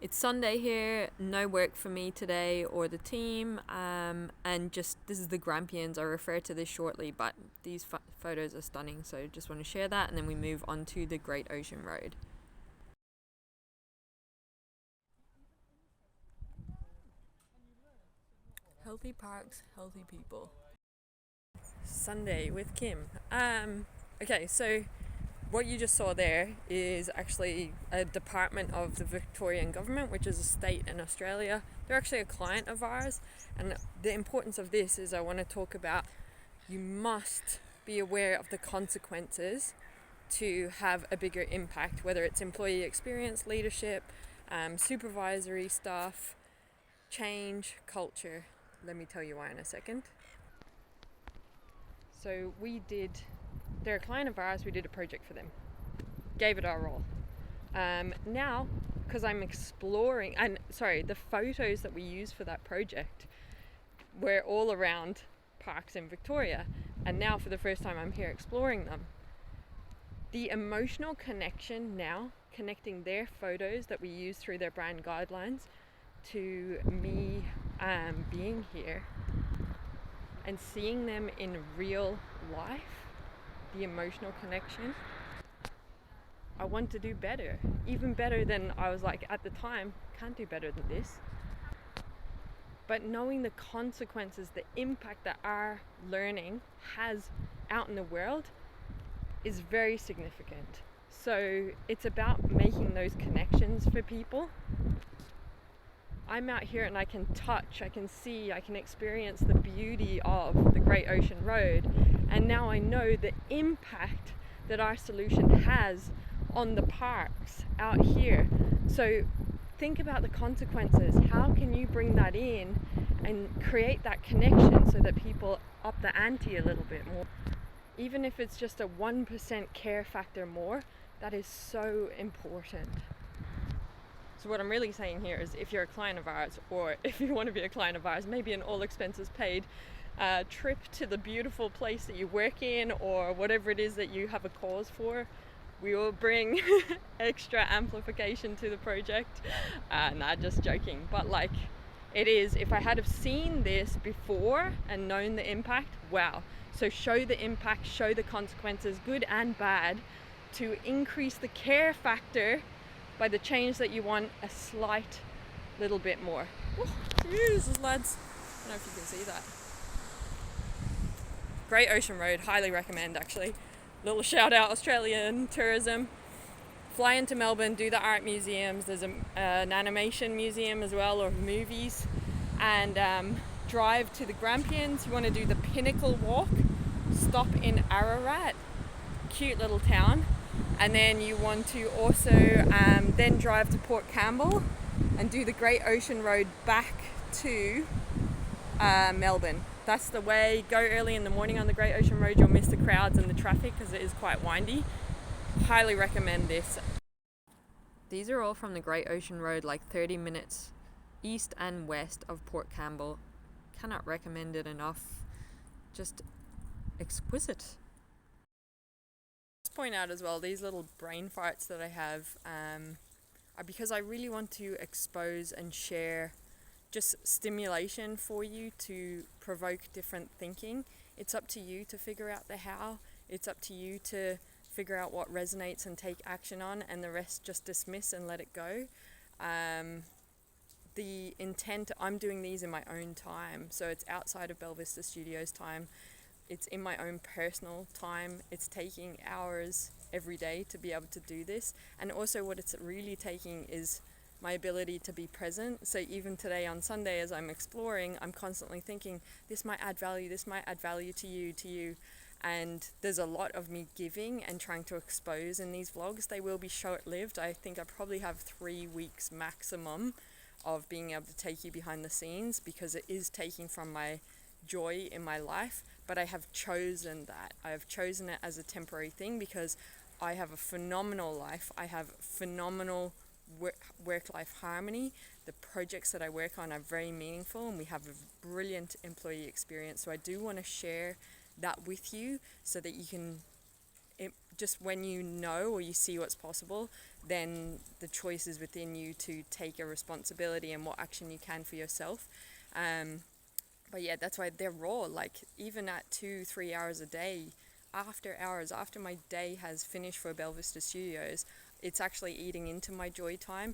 It's Sunday here, no work for me today or the team, and just this is the Grampians. I'll refer to this shortly, but these photos are stunning, so just want to share that, and then we move on to the Great Ocean Road. Healthy parks, healthy people. Sunday with Kim. Okay, so what you just saw there is actually a department of the Victorian government, which is a state in Australia. They're actually a client of ours, and the importance of this is I want to talk about you must be aware of the consequences to have a bigger impact, whether it's employee experience, leadership, supervisory stuff, change, culture. Let me tell you why in a second. So they're a client of ours, we did a project for them, gave it our all. Now, because I'm exploring, the photos that we used for that project were all around parks in Victoria, and now for the first time I'm here exploring them. The emotional connection now, connecting their photos that we use through their brand guidelines to me being here and seeing them in real life, the emotional connection, I want to do better, even better than I was like at the time, can't do better than this. But knowing the consequences, the impact that our learning has out in the world is very significant. So it's about making those connections for people. I'm out here and I can touch, I can see, I can experience the beauty of the Great Ocean Road, and now I know the impact that our solution has on the parks out here. So think about the consequences. How can you bring that in and create that connection so that people up the ante a little bit more? Even if it's just a 1% care factor more, that is so important. So what I'm really saying here is if you're a client of ours, or if you want to be a client of ours, maybe an all expenses paid trip to the beautiful place that you work in, or whatever it is that you have a cause for, we will bring extra amplification to the project. Nah, just joking. But like, it is, if I had have seen this before and known the impact, wow. So show the impact, show the consequences, good and bad, to increase the care factor by the change that you want a slight little bit more. Oh, Jesus, lads. I don't know if you can see that. Great Ocean Road, highly recommend actually. Little shout out Australian tourism. Fly into Melbourne, do the art museums. There's an animation museum as well, or movies. And drive to the Grampians. You want to do the Pinnacle Walk. Stop in Ararat, cute little town. And then you want to also then drive to Port Campbell and do the Great Ocean Road back to Melbourne. That's the way. Go early in the morning on the Great Ocean Road. You'll miss the crowds and the traffic because it is quite windy. Highly recommend this. These are all from the Great Ocean Road, like 30 minutes east and west of Port Campbell. Cannot recommend it enough. Just exquisite. Point out as well, these little brain farts that I have are because I really want to expose and share just stimulation for you to provoke different thinking. It's up to you to figure out the how. It's up to you to figure out what resonates and take action on, and the rest just dismiss and let it go. The intent, I'm doing these in my own time, so it's outside of 𝗹𝗫𝗪 Studios time. It's in my own personal time. It's taking hours every day to be able to do this. And also what it's really taking is my ability to be present. So even today on Sunday, as I'm exploring, I'm constantly thinking, this might add value to you. And there's a lot of me giving and trying to expose in these vlogs. They will be short-lived. I think I probably have 3 weeks maximum of being able to take you behind the scenes, because it is taking from my joy in my life. But I have chosen that. I have chosen it as a temporary thing because I have a phenomenal life. I have phenomenal work-life harmony. The projects that I work on are very meaningful, and we have a brilliant employee experience. So I do want to share that with you so that you can just when you know or you see what's possible, then the choice is within you to take a responsibility and what action you can for yourself. But yeah, that's why they're raw. Like even at 2-3 hours a day, after hours, after my day has finished for 𝗹𝗶𝘀 Studios, it's actually eating into my joy time,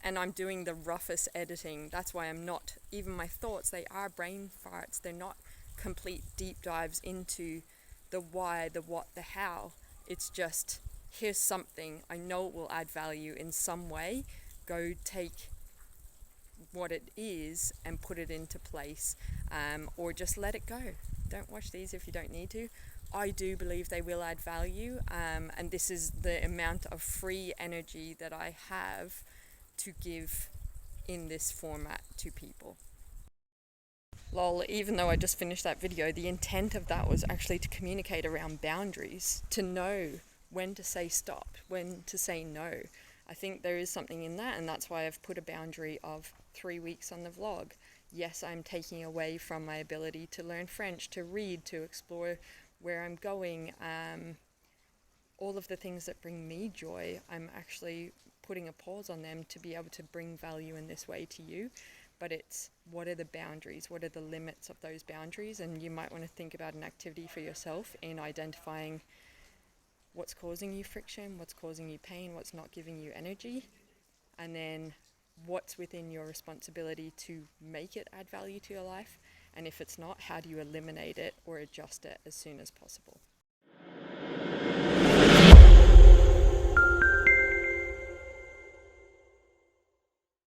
and I'm doing the roughest editing. That's why I'm not, even my thoughts, they are brain farts. They're not complete deep dives into the why, the what, the how. It's just, here's something, I know it will add value in some way. Go take what it is and put it into place, or just let it go. Don't watch these if you don't need to. I do believe they will add value, and this is the amount of free energy that I have to give in this format to people. Lol, even though I just finished that video, the intent of that was actually to communicate around boundaries, to know when to say stop, when to say no. I think there is something in that, and that's why I've put a boundary of 3 weeks on the vlog. Yes, I'm taking away from my ability to learn French, to read, to explore where I'm going, all of the things that bring me joy. I'm actually putting a pause on them to be able to bring value in this way to you. But it's, what are the boundaries? What are the limits of those boundaries? And you might want to think about an activity for yourself in identifying what's causing you friction, what's causing you pain, what's not giving you energy, and then what's within your responsibility to make it add value to your life. And if it's not, how do you eliminate it or adjust it as soon as possible?